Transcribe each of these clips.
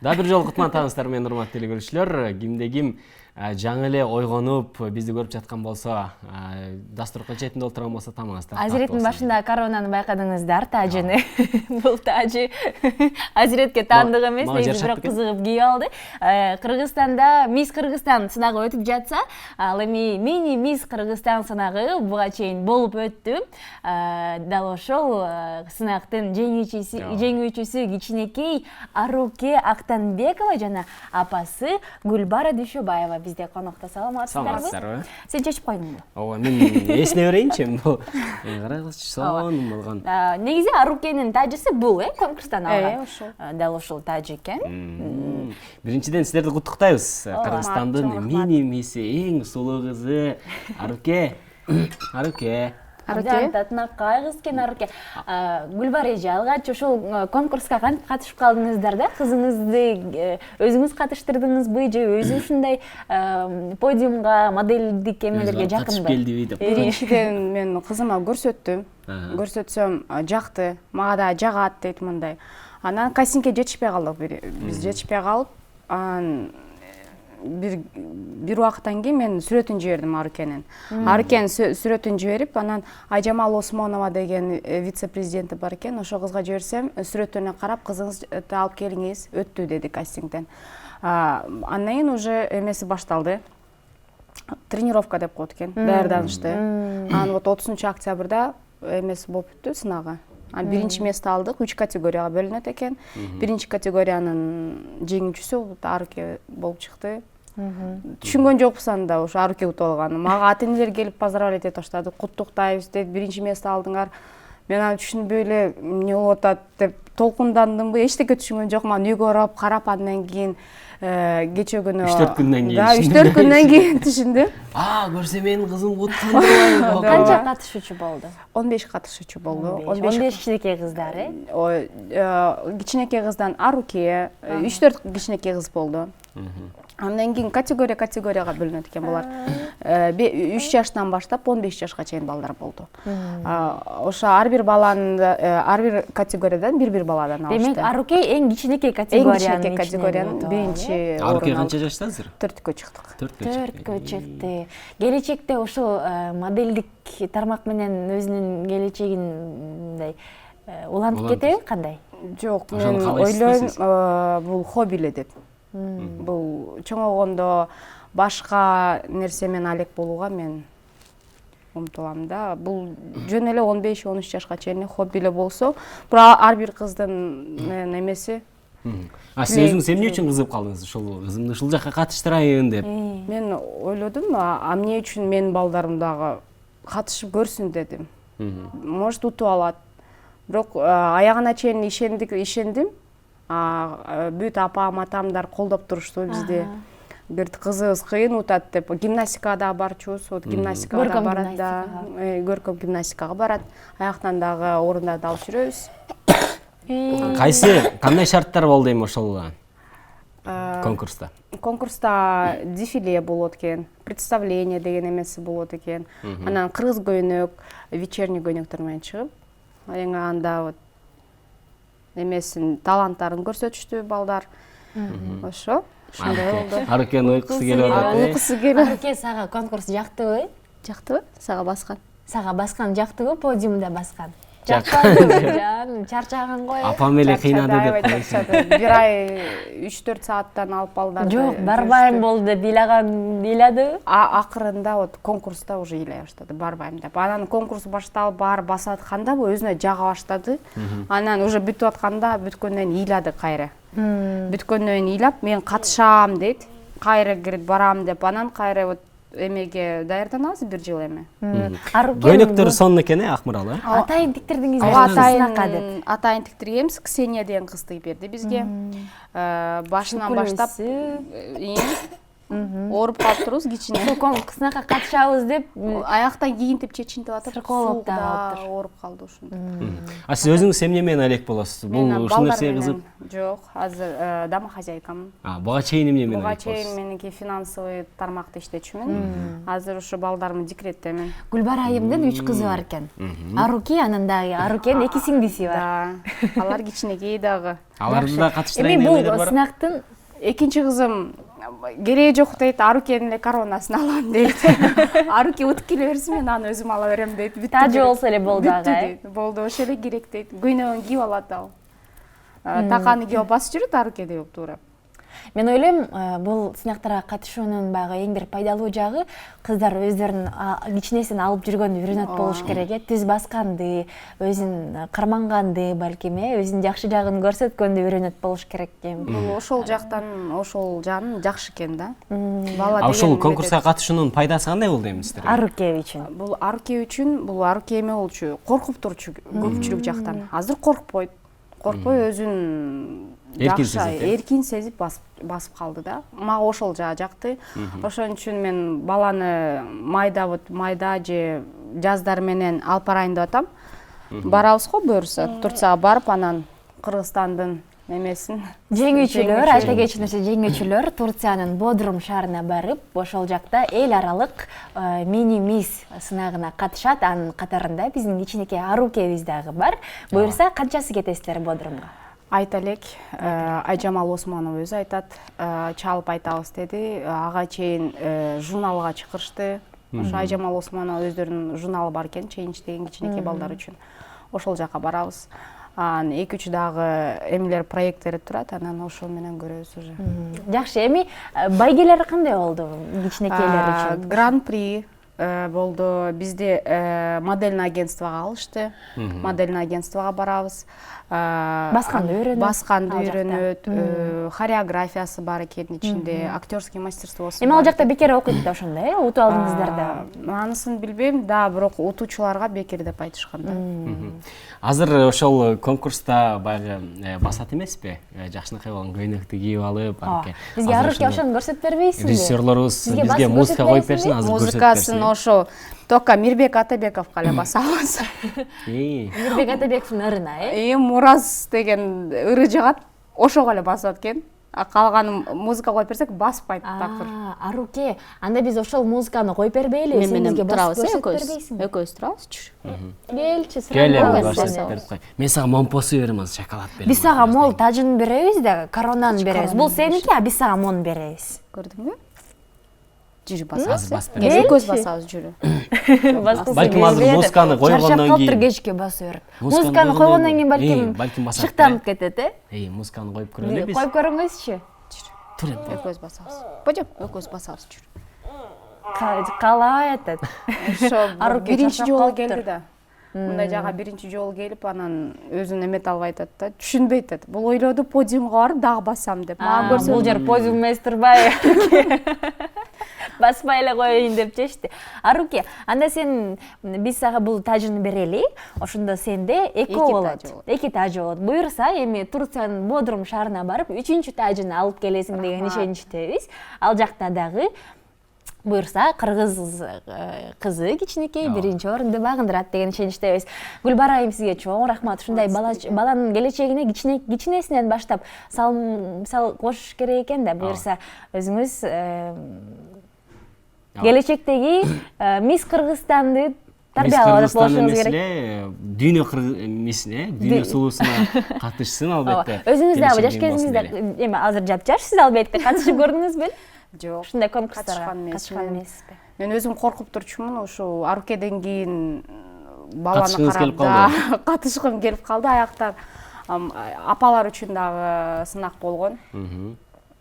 Да бир жолу кутман таңыңыздар менен урматтуу телекөрүүчүлөр. Кимде ким жаңы эле ойгонуп бизди көрүп жаткан болсо, дастуркан четинде отурган болсо тамаңыздар. Азиреттин башында коронаны байкадыңыздар, тажыны. Бул тажы Азиретке таандык эмес, негизи бирок кызыгып кийип алды. Кыргызстанда Мисс Кыргызстан сынагы өтүп жатса, ал эми мини Мисс Кыргызстан сынагы буга чейин болуп өттү. Дал ошол сынактын жеңүүчүсү кичинекей Аруке Актанбекова жана апасы Гүлбара Дүйшөбаева бизде конокто. Саламатсыздарбы? Сен чечип койдуңбу? Ооба, мен эсине берейинчи. Бул карагызчы сонун болгон. Негизи Арукенин тажысы бул, конкурстан алган. Дал ошол тажы экен. Биринчиден сиздерди куттуктайбыз. Кыргызстандын мини мисси, эң сулуу кызы Аруке. Аруке. Татынакай кыз экен Аруке. Гүлбар эже, алгач ошол конкурска кантип катышып калдыңыздар да? Кызыңызды өзүңүз катыштырдыңызбы же өзү ушундай подиумга, моделдик эмелерге жакынбы? Биринчиден мен кызыма көрсөттүм. Көрсөтсөм жакты, мага да жагат дейт мындай. Анан кастингге жетишпей калдык. Биз жетишпей калып, бир убакыттан кийин мен сүрөтүн жибердим Арукенин. Арукенин сүрөтүн жиберип, анан Айжамал Осмонова деген вице-президенти бар экен. Ошол кызга жиберсем, сүрөтүнө карап, кызыңызды алып келиңиз, өттү деди кастингден. Андан кийин уже эмеси башталды. Тренировка деп коет экен, даярданышты. Анан вот 30 октябрда эмеси болуп бүттү, сынагы. Биринчи место алдык, 3 категорияга бөлүнөт экен. Биринчи категориянын жеңүүчүсү Аруке болуп чыкты. Түшүнгөн жокпуз анда ошо Аруке утуп алганын. Мага ата-энелер келип поздравлять эте баштады. Куттуктайбыз деп, биринчи место алдыңар. Мен аны түшүнбөй эле эмне болуп атат деп толкундандымбы, эчтеке түшүнгөн жокмун. Анан үйгө барып карап, андан кийин кече күнү 3-4 күндөн кийин. Да, 3-4 күндөн кийин түшүндүм. Көрсө менин кызым уткандырбайбы? Канча катышуучу болду? 15 катышуучу болду. 15 кичинекей кыздар, кичинекей кыздан Аруке, 3-4 кичинекей кыз болду. Андан кийин категорияга бөлүнөт экен булар. 3 жаштан баштап 15 жашка чейин балдар болду. Ошо ар бир баланын ар бир категориядан бир баладан алышты. Демек, Аруке эң кичинекей категориянын биринчи орун. Аруке канча жашта азыр? 4кө чыктык. 4кө чыкты. Келечекте ошол моделдик тармак менен өзүнүн келечегин мындай улантып кетеби, кандай? Жок, мен ойлойм, бул хобби эле деп. Бул чоңойгондо башка нерсе менен алек болууга мен умтулам да. Бул жөн эле 15-13 жашка чейин хобби эле болсо, бирок ар бир кыздын эмеси. Сиз өзүңүз эмне үчүн кызыгып калдыңыз? Ушул кызымды ушул жака катыштырайын деп. Мен ойлодум, эмне үчүн менин балдарым дагы катышып көрсүн дедим. Может утуп алат. Бирок аягына чейин ишендим. Бүт апам, атамдар колдоп турушту бизди. Бирт кызыбыз кыйын утат деп, гимнастикага да барчубуз, гимнастикага да барат да, көркөм гимнастикага барат. Аяктан дагы орундарды алып жүрөбүз. Кандай шарттар болду эми ошол конкурста? Конкурста дефиле болот экен, представление деген эмеси болот экен. Анан кыргыз көйнөк, вечерний көйнөктөр менен чыгып, анда вот эмесин таланттарын көрсөтүштү балдар. Ошо, ошондой болду. Арукенин уйкусу келип атат. Аруке, сага конкурс жактыбы? Жактыбы? Сага баскан. Сага баскан жактыбы, подиумда баскан? Жакпадыбы, жаным, чарчаган го. Апам эле кыйнады деп коюшту. Бир ай 3-4 сааттан алып балдарды. Жок, барбайм болду деп ыйладыбы? Акырында вот конкурста уже ыйлай баштады, барбайм деп. Анан конкурс башталып, баары басып атканда өзүнө жага баштады. Анан уже бүтүп атканда бүткөндөн кийин ыйлады кайра. Бүткөндөн кийин ыйлап, мен катышам дейт. Кайра кирип барам деп, анан кайра вот эмеге даярданабыз бир жыл эми. Көйнөктөр сонун экен, Акмыралы. Атайын тиктирдиңиз атайын тиктиргенбиз. Ксения деген кыз тигип берди бизге. Башынан баштап ооруп калыптырбыз кичине. Сынакка катышабыз деп Аяктан кийинтип чечинтип атып, Сыркоолоп да калыптыр. ооруп калды ушунда. А сиз өзүңүз эмне менен алек болосуз? Бул ушул нерсеге кызык? Жок, азыр домохозяйкамын. Буга чейин эмне менен Буга алек болосуз? чейин меники финансовый тармакта иштечүмүн. Азыр ушу балдарым декреттемин. Гүлбара айымдын 3 кызы бар экен. Аруке, анан дагы Арукенин 2 сиңдиси бар. Да, алар кичинекей дагы. Аларды да катыштырайын Эми дегендер бул бар? сынактын Экинчи кызым кереги жок дейт, Арукенин эле коронасын алам дейт. Аруке утуп келе берсин, мен аны өзүм ала берем дейт. Тажы болсо эле болду ага. дейт. Болду, ошо эле керек дейт. Көйнөгүн кийип алат ал. Таканы кийип басып жүрөт Аруке деп туура. Мен ойлойм, бул сынактарга катышуунун баягы эң бир пайдалуу жагы кыздар өздөрүнүн кичинесин алып жүргөндү үйрөнөт болуш керек. Тиз басканды, өзүн карманганды, балким, өзүнүн жакшы жагын көрсөткөндү үйрөнөт болуш керек экен. Бул ошол жактан, ошол жагы жакшы экен да. Бала А ушул конкурска катышуунун пайдасы кандай болду эми сиздерге? Аруке үчүн. Бул Аруке үчүн, бул Аруке эме болчу, коркуп турчу көпчүлүк жактан. Азыр коркпойт. Коркпой өзүн эркин сезип басып калды да. Мага ошол жагы жакты. Ошон үчүн мен баланы майда же жаздар менен алып барайын деп атам. Барабыз го буюрса, Турцияга барып, анан Кыргызстандын немесин. Жеңүүчүлөр, айта кетчү нерсе, жеңүүчүлөр Турциянын Бодрум шаарына барып, ошол жакта эл аралык мини-мисс сынагына катышат. Анын катарында биздин кичинекей Арукебиз дагы бар. Буюрса, канчасы кетесиздер Бодрумга? Айта элек, Айжамал Осмонова өзү айтат, чалып айтабыз деди. Ага чейин журналга чакырышты. Ошо Айжамал Осмонова өздөрүнүн журналы бар экен, Change деген кичинекей балдар үчүн. Ошол жака барабыз. Анан 2-3 дагы эмелер проекттери турат, анан ошол менен көрөбүз уже. Жакшы, эми байгелер кандай болду кичинекейлер үчүн? Гран-при болду. Бизди модельный агентствого алышты. Модельный агентствого барабыз. Басканды үйрөнөт, хореографиясы бар экен ичинде, актерский мастерствосу. Эми ал жакта бекер окуйт да ошондо, утуп алдыңыздар да. Анысын билбейм, да, бирок утуучуларга бекер деп айтышкан да. Азыр ошол конкурста баягы басат эмеспи? Жакшынакай болгон көйнөктү кийип алып, бизге Аруке ошону көрсөтүп бербейсиңби? Режиссерлорубуз бизге музыка коюп берсин, азыр көрсөтүп берсин. Музыкасын ошо только Мирбек Атабековго эле басабыз. Мирбек Атабековдун ырына, Мураз деген ыры жыгат, ошого эле басат экен. Калганын музыка коюп берсек баспайт такыр. Аруке, анда биз ошол музыканы коюп бербейли, сен бизге басып көрсөтүп бербейсиңби? Экөөбүз турабыз. Келчи, сразу. Мен сага момпосу берем, азыр шоколад берем. Биз сага мол тажын беребиз да, коронаны беребиз. Бул сеники, а биз сага мону беребиз. Көрдүңбү? Жүрүп басабыз. Басып беребиз. Экөөбүз басабыз жүрү. Балким азыр музыканы койгондон кийин. Чарчап кечке басып берип. Музыканы койгондон кийин балким шыктанып кетет, музыканы коюп көрөлү биз. Коюп көрүңүзчү. Тур. Экөөбүз басабыз. Божок, экөөбүз басабыз жүрү. Калай атат. Ошо биринчи жолу келди да. Мындай жага биринчи жолу келип, анан өзүн эмете албай атат да, түшүнбөйт атат. Бул ойлоду подиумга барып дагы басам деп. Мага көрсө бул жер подиум эмес турбайбы? Баспай эле коеюн деп чечти. Аруке, анда сен биз сага бул тажыны берели, ошондо сенде экөө болот. Эки тажы болот. Буюрса, эми Турциянын Бодрум шаарына барып, 3-чү тажыны алып келесиң деген ишеничтебиз. Ал жакта дагы буюрса, кыргыз кызы кичинекей биринчи орунду багындырат деген ишеничтебиз. Гүлбара айым, сизге чоң рахмат. Ушундай баланын келечегине кичинесинен баштап мисал кошуш керек экен да. Буюрса, өзүңүз келечектеги мисс Кыргызстанды тарбиялап болушуңуз керек. Дүйнө сулуусуна катышсын албетте. Өзүңүз дагы жаш кезиңизде, эми азыр жапжашсыз албетте, катышып көрдүңүзбү? Жок. Ушундай конкурстарга катышкан эмессизби? Мен өзүм коркуп турчумун, ошо Арукеден кийин баланы карап катышкым келип калды. Аяктар апалар үчүн дагы сынак болгон.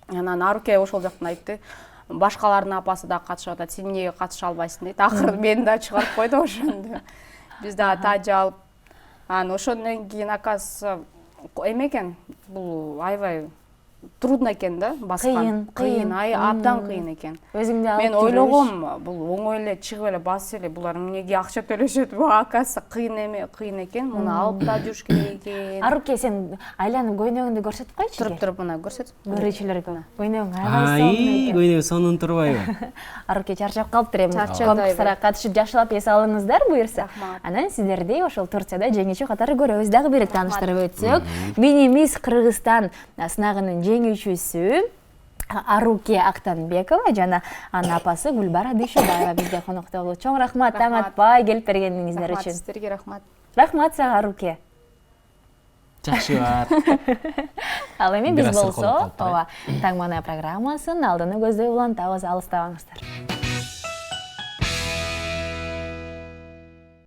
Анан Аруке ошол жактан айтты. Башкалардын апасы да катышып атат, сен эмнеге катыша албайсың дейт. Акыры мени да чыгарып койду ошондо. Биз дагы тажы алып, анан ошондон кийин акасы эме экен, бул аябай трудно экен да, баскан. Кыйын. Абдан кыйын экен. Өзүңдү алып Мен ойлогом, бул оңой эле чыгып эле басып эле булар эмнеге акча төлөшөт? Бул акасы кыйын экен. Муну алып да жүрүш керек экен. Аруке, сен айланып көйнөгүңдү көрсөтүп койчу. Туруп мына көрсөт. Көрүүчүлөргө көйнөгүң аябай сонун. Көйнөгү сонун турбайбы? Аруке чарчап калыптыр эми. Чарчабайбы. Конкурстарга катышып жакшылап эс алыңыздар буюрса. Рахмат. Анан сиздерди ошол Турцияда жеңүүчү катары көрөбүз. Дагы бир тааныштырып өтсөк, Мини Мисс Кыргызстан сынагынын жеңүүчүсү Аруке Актанбекова жана анын апасы Гүлбара Дүйшөбаева бизде конокто болду. Чоң рахмат таң атпай келип бергениңиздер Рахмат үчүн. сиздерге, рахмат. Рахмат сага, Аруке. Жакшы бар. Ал эми Бир биз асыр болсо, колуп калыптыр, таң мана программасын алдыны көздөй улантабыз, алыстабаңыздар.